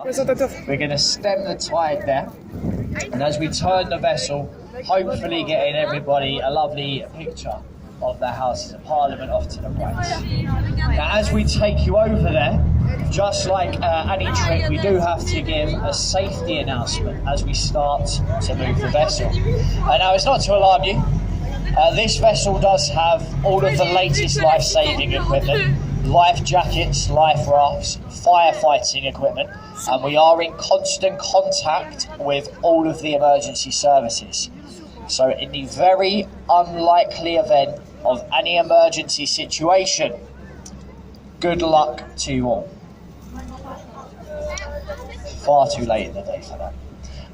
We're going to stem the tide there, and as we turn the vessel, hopefully getting everybody a lovely picture of the Houses of Parliament off to the right. Now, as we take you over there, just like any trip, we do have to give a safety announcement as we start to move the vessel. Now, it's not to alarm you. This vessel does have all of the latest life-saving equipment, life jackets, life rafts, firefighting equipment, and we are in constant contact with all of the emergency services. So in the very unlikely event of any emergency situation, good luck to you all. Far too late in the day for that.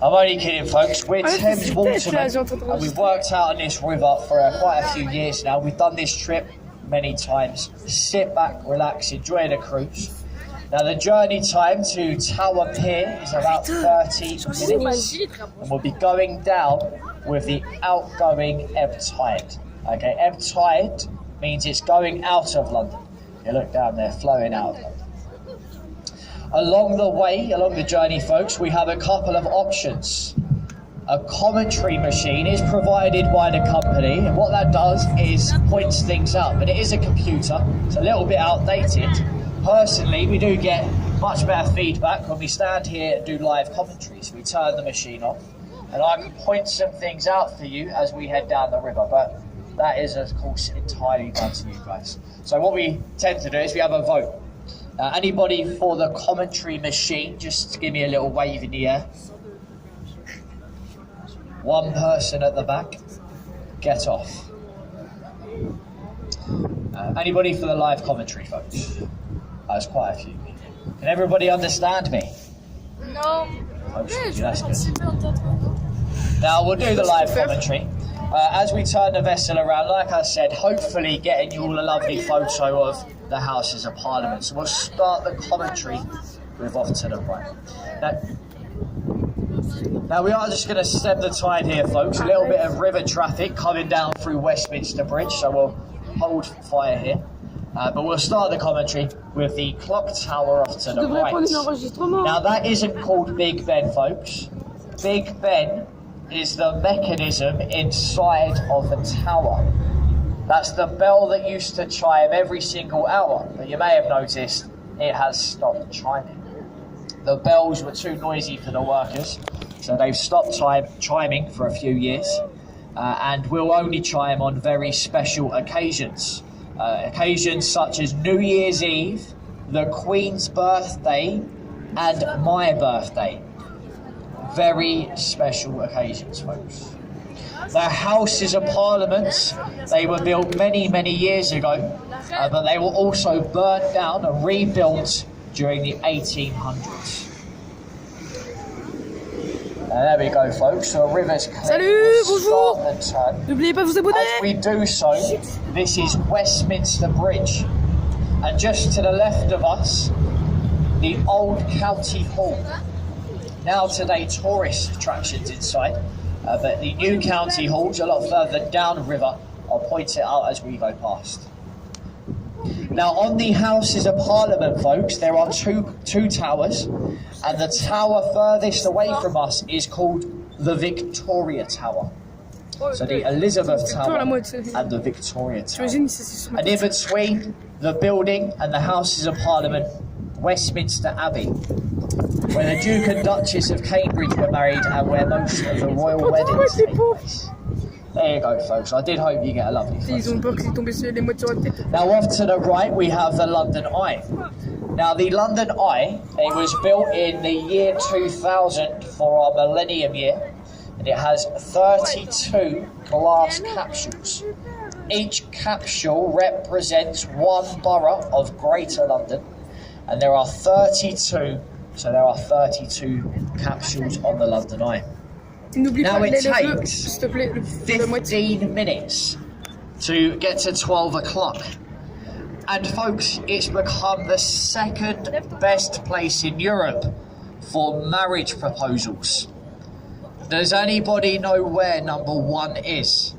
I'm only kidding, folks. We're Thames watermen, and we've worked out on this river for quite a few years now. We've done this trip many times. Sit back, relax, enjoy the cruise. Now, the journey time to Tower Pier is about 30 minutes, and we'll be going down with the outgoing ebb tide. Okay, ebb tide means it's going out of London. You look down there, flowing out of London. Along the way, along the journey, folks, we have a couple of options. A commentary machine is provided by the company, and what that does is points things out, but it is a computer. It's a little bit outdated. Personally, we do get much better feedback when we stand here and do live commentaries. We turn the machine off, and I can point some things out for you as we head down the river, but that is, of course, entirely down to you guys. So what we tend to do is we have a vote. Anybody for the commentary machine, just give me a little wave in the air. One person at the back, get off. Anybody for the live commentary, folks? There's quite a few. Can everybody understand me? No. That's good. Now we'll do the live commentary. As we turn the vessel around, like I said, hopefully getting you all a lovely photo of the Houses of Parliament. So we'll start the commentary with off to the right. Now we are just going to stem the tide here, folks. A little bit of river traffic coming down through Westminster Bridge, so we'll hold fire here. But we'll start the commentary with the clock tower off to the right. Now that isn't called Big Ben, folks. Big Ben is the mechanism inside of the tower. That's the bell that used to chime every single hour, but you may have noticed it has stopped chiming. The bells were too noisy for the workers, so they've stopped chiming for a few years, and will only chime on very special occasions. Occasions such as New Year's Eve, the Queen's birthday, and my birthday. Very special occasions, folks. The Houses of Parliament, they were built many, many years ago, but they were also burnt down and rebuilt during the 1800s. There we go, folks. So a river's clear. Salut, bonjour. N'oubliez pas de vous abonner. As we do so, this is Westminster Bridge, and just to the left of us, the old County Hall. Now today, tourist attractions inside, but the new County Hall's a lot further down the river. I'll point it out as we go past. Now on the Houses of Parliament, folks, there are two towers, and the tower furthest away from us is called the Victoria Tower. So the Elizabeth Tower and the Victoria Tower. And in between the building and the Houses of Parliament, Westminster Abbey, where the Duke and Duchess of Cambridge were married and where most of the royal weddings take place. There you go, folks. I did hope you get a lovely photo. Now off to the right we have the London Eye. Now the London Eye, it was built in the year 2000 for our millennium year, and it has 32 glass capsules. Each capsule represents one borough of Greater London, and there are 32, so there are 32 capsules on the London Eye. Now it takes 15 minutes to get to 12 o'clock. And folks, it's become the second best place in Europe for marriage proposals. Does anybody know where number one is?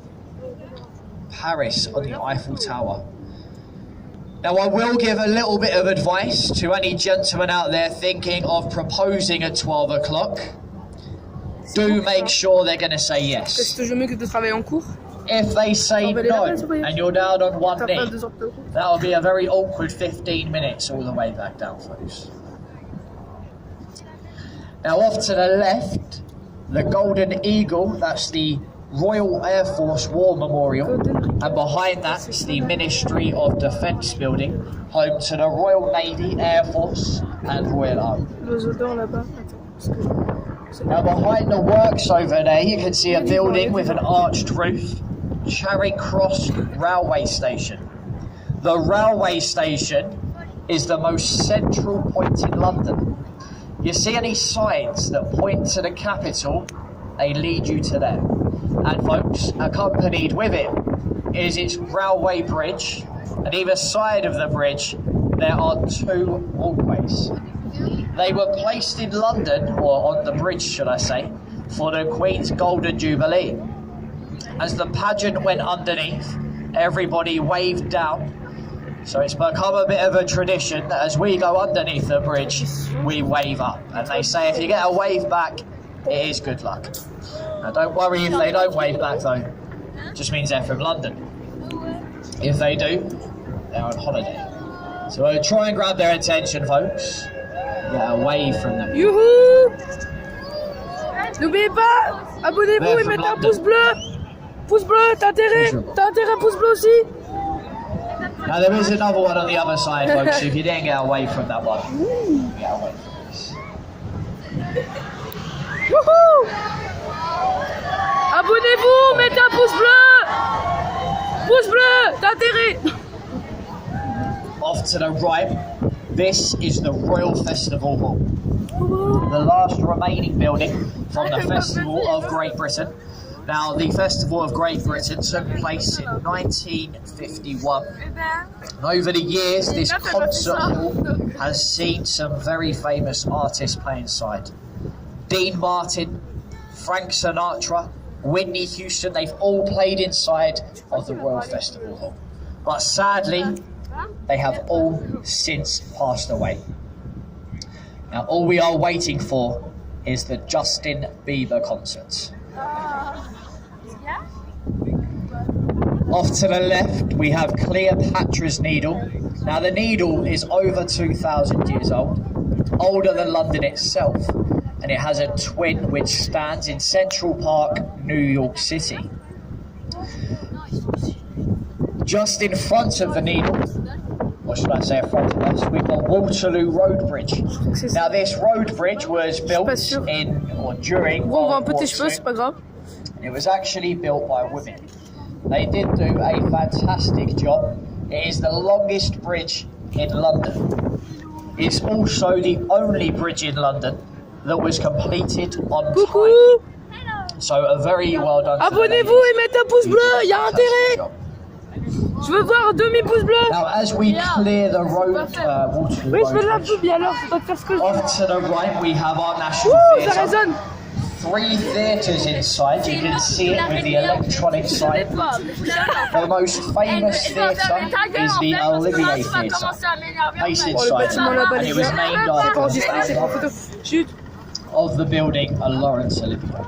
Paris, on the Eiffel Tower. Now I will give a little bit of advice to any gentlemen out there thinking of proposing at 12 o'clock. Do make sure they're going to say yes. C'est toujours mieux que de travailler en cours. If they say no and you're down on one knee, that will be a very awkward 15 minutes all the way back down, folks. Now off to the left, the Golden Eagle, that's the Royal Air Force War Memorial, and behind that is the Ministry of Defence building, home to the Royal Navy, Air Force and Royal Army. Now behind the works over there you can see a building with an arched roof, Charing Cross Railway Station. The railway station is the most central point in London. You see any signs that point to the capital, they lead you to there. And folks, accompanied with it is its railway bridge, and either side of the bridge there are two walkways. They were placed in London, or on the bridge should I say, for the Queen's Golden Jubilee. As the pageant went underneath, everybody waved down, so it's become a bit of a tradition that as we go underneath the bridge, we wave up. And they say if you get a wave back, it is good luck. Now don't worry if they don't wave back though, it just means they're from London. If they do, they're on holiday. So we'll try and grab their attention, folks. Get away from them. Youhou! N'oubliez pas, abonnez-vous et mettez un pouce bleu. Pouce bleu, t'as intérêt à pouce bleu aussi. Now there is another one on the other side, folks. If you didn't get away from that one, get away from this. Youhou! Abonnez-vous, mettez un pouce bleu. Pouce bleu, t'as intérêt. Off to the right, this is the Royal Festival Hall, the last remaining building from the Festival of Great Britain. Now, the Festival of Great Britain took place in 1951. And over the years, this concert hall has seen some very famous artists play inside. Dean Martin, Frank Sinatra, Whitney Houston, they've all played inside of the Royal Festival Hall. But sadly, they have all since passed away. Now, all we are waiting for is the Justin Bieber concert. Off to the left, we have Cleopatra's Needle. Now, the needle is over 2,000 years old, older than London itself, and it has a twin which stands in Central Park, New York City. Just in front of the needle, or should I say in front of us, we've got Waterloo Road Bridge. Now, this road bridge was built in or during World War II. It was actually built by women. They did do a fantastic job. It is the longest bridge in London. It's also the only bridge in London that was completed on time. So a very well done. Abonnez-vous et mettez un pouce bleu, il y a intérêt. Je veux voir demi-pouce bleu. Now, as we clear the road, Waterloo Oui, je veux de la Road pub, alors faut pas te faire ce que je veux. off to the right, we have our National Ça Theatre. résonne. 3 theatres inside. You can see it with the electronic sign. The most famous theatre is the Olivier Theatre, based inside, and it was named after the founder of the building, Laurence Olivier.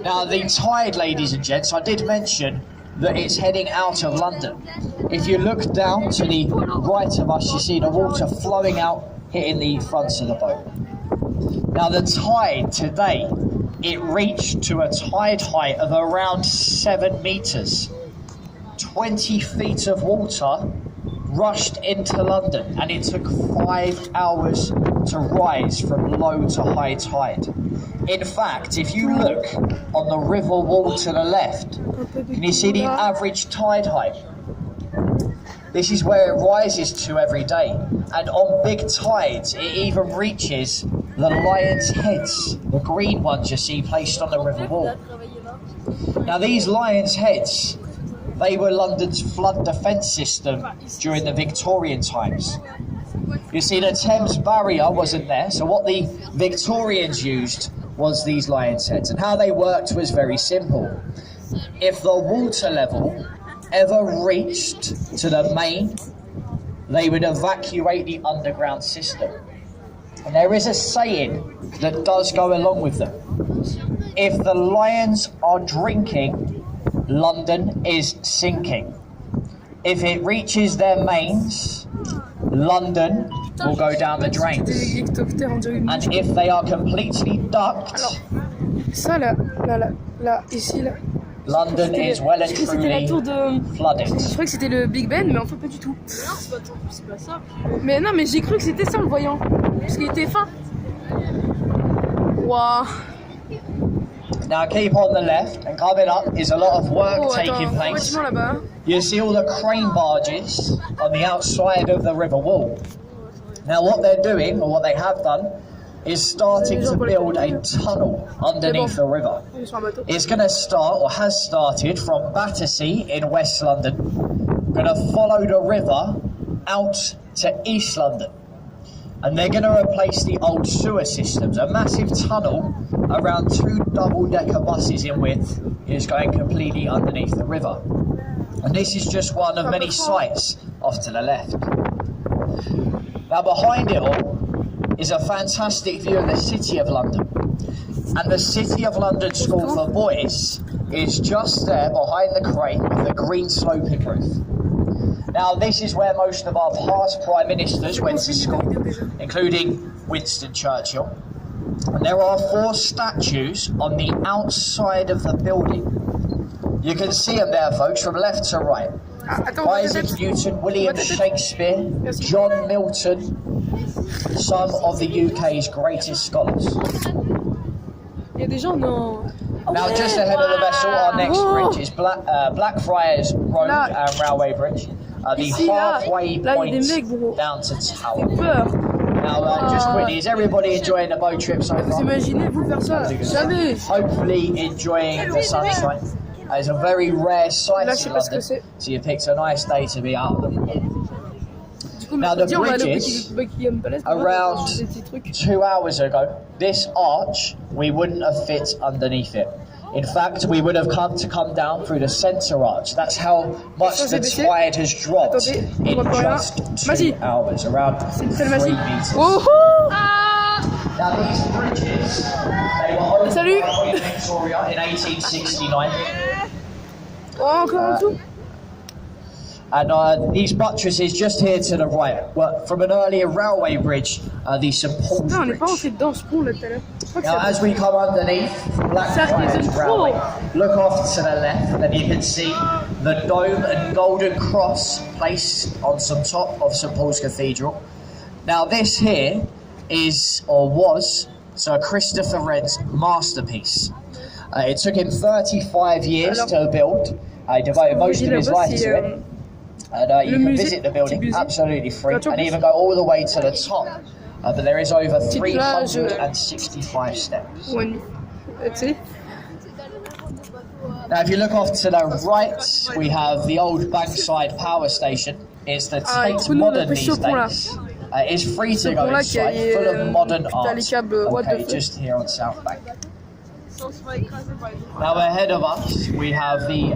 Now, the tide, ladies and gents, I did mention that it's heading out of London. If you look down to the right of us, you see the water flowing out, hitting the fronts of the boat. Now, the tide today, it reached to a tide height of around 7 meters. 20 feet of water rushed into London, and it took 5 hours to rise from low to high tide. In fact, if you look on the river wall to the left, can you see the average tide height? This is where it rises to every day, and on big tides, it even reaches the lions' heads, the green ones you see placed on the river wall. Now, these lions' heads, they were London's flood defence system during the Victorian times. You see, the Thames barrier wasn't there, so what the Victorians used was these lions' heads, and how they worked was very simple. If the water level ever reached to the main, they would evacuate the underground system. And there is a saying that does go along with them. If the lions are drinking, London is sinking. If it reaches their mains, London will go down the drains. And if they are completely ducked, ça là, ici là. London is well and truly flooded. Je crois que c'était le Big Ben, mais en fait pas du tout. Non, c'est pas ça. Mais non, mais j'ai cru que c'était ça en le voyant, parce qu'il était fin. Waouh. Now keep on the left, and coming up is a lot of work taking place. You see all the crane barges on the outside of the river wall. Now what they're doing, or what they have done, is starting to build a tunnel underneath the river. It's going to start, or has started, from Battersea in West London. Going to follow the river out to East London. And they're going to replace the old sewer systems. A massive tunnel around 2 double-decker buses in width is going completely underneath the river. And this is just one of many sites off to the left. Now behind it all is a fantastic view of the City of London. And the City of London School for Boys is just there behind the crane with the green sloping roof. Now this is where most of our past Prime Ministers went to school, including Winston Churchill. And there are 4 statues on the outside of the building. You can see them there, folks, from left to right. Isaac Newton, William Shakespeare, John Milton, some of the UK's greatest scholars. Now just ahead of the vessel, our next bridge is Blackfriars Road and Railway Bridge. The halfway point down to Tower. Now just quickly, is everybody enjoying the boat trip so far? Hopefully enjoying the sunshine. It's a very rare sight in London, so you picked a nice day to be out of them. Now the bridges, around 2 hours ago, this arch, we wouldn't have fit underneath it. In fact, we would have come down through the centre arch. That's how much the tide has dropped in just 2 hours, around 3 metres. Now these bridges, they were opened by Queen Victoria in 1869. And these buttresses just here to the right were from an earlier railway bridge, the St Paul's Bridge. Now as we come underneath Blackfriars Railway, look off to the left and you can see the dome and golden cross placed on some top of St Paul's Cathedral. Now this here is, or was, Sir Christopher Wren's masterpiece. It took him 35 years to build. He devoted most of his life to it. And you can visit the building absolutely free and even go all the way to the top. But there is over 365 steps. Now if you look off to the right, we have the old Bankside Power Station. It's the Tate Modern these days. It's free to go inside, full of modern art. Okay, just here on South Bank. Now ahead of us, we have the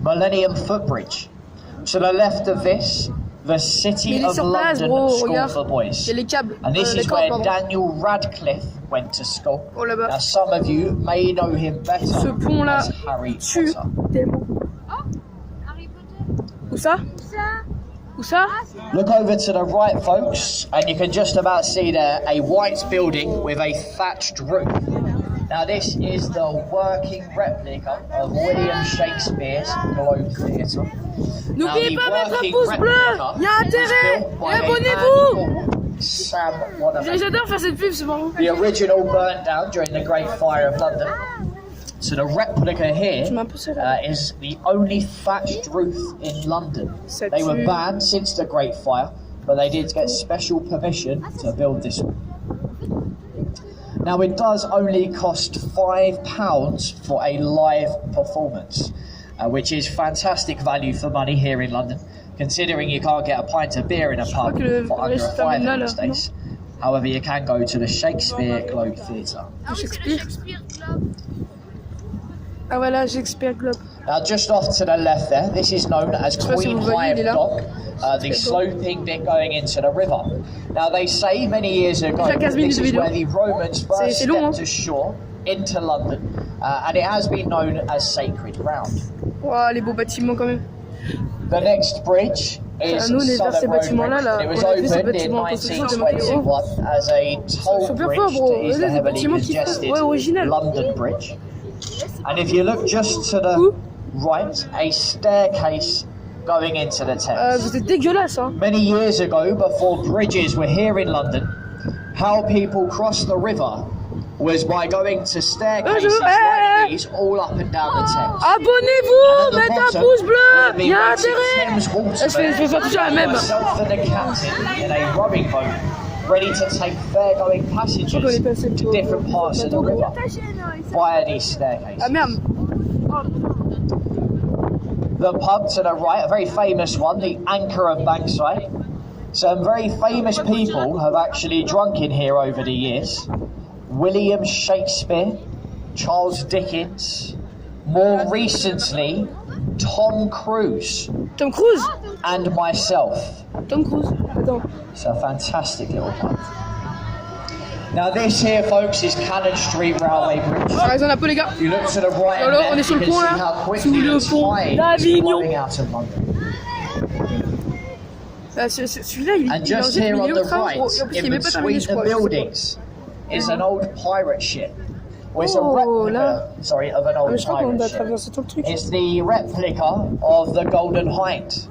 Millennium Footbridge. To the left of this, the City of London School for Boys. And this is where Daniel Radcliffe went to school. Now some of you may know him better as Harry Potter. Look over to the right, folks, and you can just about see there a white building with a thatched roof. Now this is the working replica of William Shakespeare's Globe Theatre. N'oubliez pas de mettre un pouce bleu. Il y a intérêt. Et abonnez-vous. J'adore faire cette pub, c'est marrant. The original burned down during the Great Fire of London. So the replica here is the only thatched roof in London. They were banned since the Great Fire, but they did get special permission to build this one. Now it does only cost £5 for a live performance, which is fantastic value for money here in London, considering you can't get a pint of beer in a pub for under a £5 these days. However, you can go to the Shakespeare Globe Theatre. Ah voilà, j'expert globe. Now, just off to the left there, this is known as sais pas si Queen vous voyez, il est Hive là. Dock, the sloping bit going into the river. Now, they say many years ago Déjà 15 minutes this de is vidéo. where the Romans first C'est long, stepped ashore into London, and it has been known as sacred ground. Wow, les beaux bâtiments quand même. The next bridge is Nous, on est vers ces Southern Road bâtiments-là, Bridge, là. and it was On a vu ces opened in bâtiments en construction, c'est marqué 1921 as a toll Super bridge fort, bro. to ease the Regardez, heavily bâtiments qui font. congested Ouais, original. London Bridge. And if you look just to the right, a staircase going into the Thames. Vous êtes dégueulasse, hein. Many years ago, before bridges were here in London, how people crossed the river was by going to staircases like these all up and down the Thames. Abonnez-vous, mettez un pouce bleu, il y a intérêt. Thames watermen, Je vais faire toujours la même. myself and the captain in a rowing boat, ready to take fair-going passengers to different parts of the river via these staircases. Ah merde. The pub to the right, a very famous one, the Anchor of Bankside. Some very famous people have actually drunk in here over the years. William Shakespeare, Charles Dickens, more recently, Tom Cruise. Tom Cruise. And myself. Tom Cruise. Attends. It's a fantastic little pub. Now this here, folks, is Cannon Street Railway Bridge. J'ai raison un peu les gars. You look to the right Alors, and on est left, sur you le can pont see là, how sous quickly le the pont tide is d'Avignon. flowing out of London. Celui-là, il And est just dans here une on milieu the train. right, En plus, il est in même pas terminé, between je the crois. buildings, is an old pirate ship. Well, it's a Oh, replica, là. sorry, of an old Je crois qu'on pirate doit ship. traverser tout le truc. It's the replica of the Golden Hind,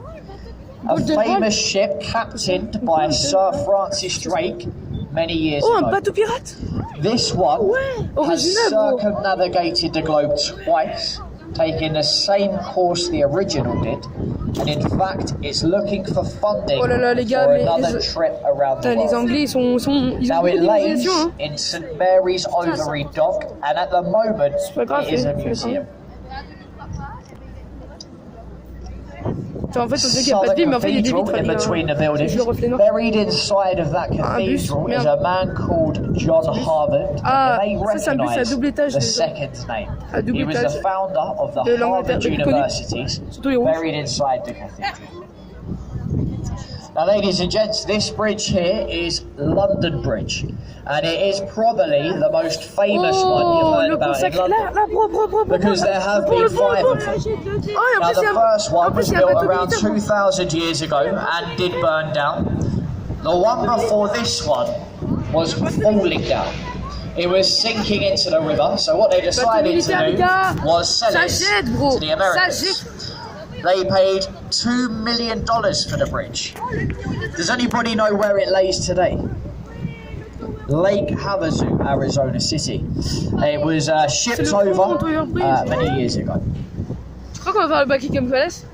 a Golden Hind? famous ship captained by Sir Francis Drake many years Oh, un ago. bateau pirate. This one Ouais, has original, bro. circumnavigated the globe twice, taking the same course the original did, and in fact, it's looking for funding Oh là là, les gars, for mais another les- trip around the Putain, les world. Anglais, ils ont Now beaucoup it lays d'utilisation, hein. in St Mary's Overy Dock, and at the moment, pas grave, it is a c'est- museum. Enfin, en fait, on dirait qu'il n'y a pas de vie, mais en fait, il y a des vitres. in between the buildings. Je le reflet noir. Buried inside of that bus, cathedral is merde. a man called John Harvard. Ah, and you may ça, c'est un bus à recognise double étage, the déjà. second name. À double He was étage. the founder of the De l'Angleterre, Harvard le plus connu. Universities, Surtout les rouges. buried inside the cathedral. Now, ladies and gents, this bridge here is London Bridge, and it is probably the most famous one you've Oh, heard le about in consacré. London. Là, bro. Because there have been 5 of them. Oh, et Now, en plus, il y the a first one was un built bateau around militaire. 2,000 years ago and did burn down. The one before this one was falling down. It was sinking into the river, so what they decided militaire, to les gars. do was sell Ça it jette, bro. to the Ça Americans. jette. They paid $2 million for the bridge. Does anybody know where it lays today? Lake Havasu, Arizona City. It was shipped le over pont Montoya Bridge. many years ago. Tu crois qu'on va faire le Buckingham Palace?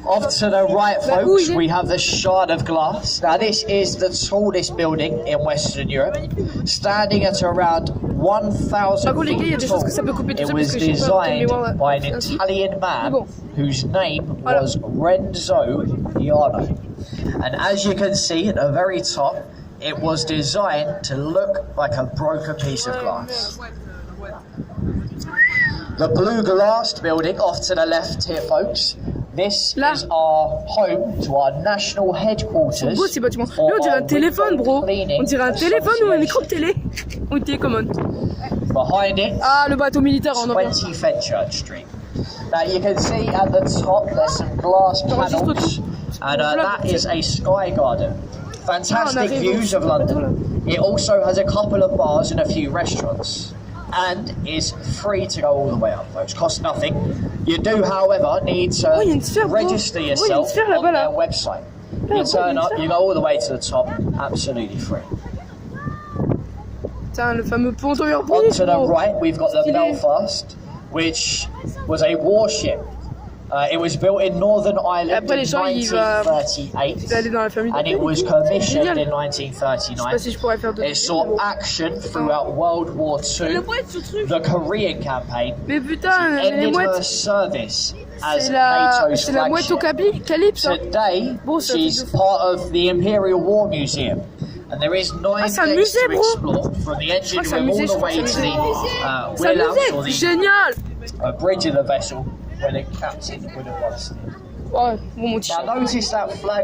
Off to the right, Bah, folks, où il est? we have the Shard of Glass. Now, this is the tallest building in Western Europe, standing at around 1,000 Par contre, les gars, il y a feet des tall. choses que ça peut couper tout It ça was parce que je sais pas quelle designed mémoire by an ainsi. Italian Mais man bon. whose name Voilà. was Renzo Piano. And as you can see at the very top, it was designed to look like a broken piece of glass. The blue glassed building off to the left here, folks. This Là. is our home to our national headquarters. C'est beau ces bâtiments. for Lui, on dirait our un téléphone, window bro. cleaning On dirait un téléphone ou un micro de association. télé. Ou une télécommande. Behind it, Ah, le bateau militaire en envers. 20 Fenchurch Street. Now you can see at the top there's some glass panels, and that is a sky garden. Fantastic views of London. It also has a couple of bars and a few restaurants, and is free to go all the way up, folks. Costs nothing. You do, however, need to il y a une sphère, bro. register Il y a une yourself sphère on là-bas, là. their website. Là, You bro, il y a turn une up, sphère. you go all the way to the top, absolutely free. Putain, le fameux pont Montoya On Bridge, to the bro. right, we've got the Stylé. Belfast, which was a warship. It was built in Northern Ireland Après, les in gens, il va 1938, aller dans la famille. and it was commissioned Génial. in Je sais pas si 1939. je pourrais faire de It saw action throughout World War II, the Korean campaign, Mais putain, les ended her mouettes. service as C'est la NATO's mouette au flagship. calypse. Hein. Today, Bon, c'est un she's truc de fou. part of the Imperial War Museum. And there is 9 c'est un decks musée, to bro. explore, from the engine que c'est un room all musée, the je crois way que to c'est un the C'est un wheelhouse or musée. the Génial. a bridge of the vessel where the captain would have once. Ouais, bon, mon t-shirt. Now notice that flag.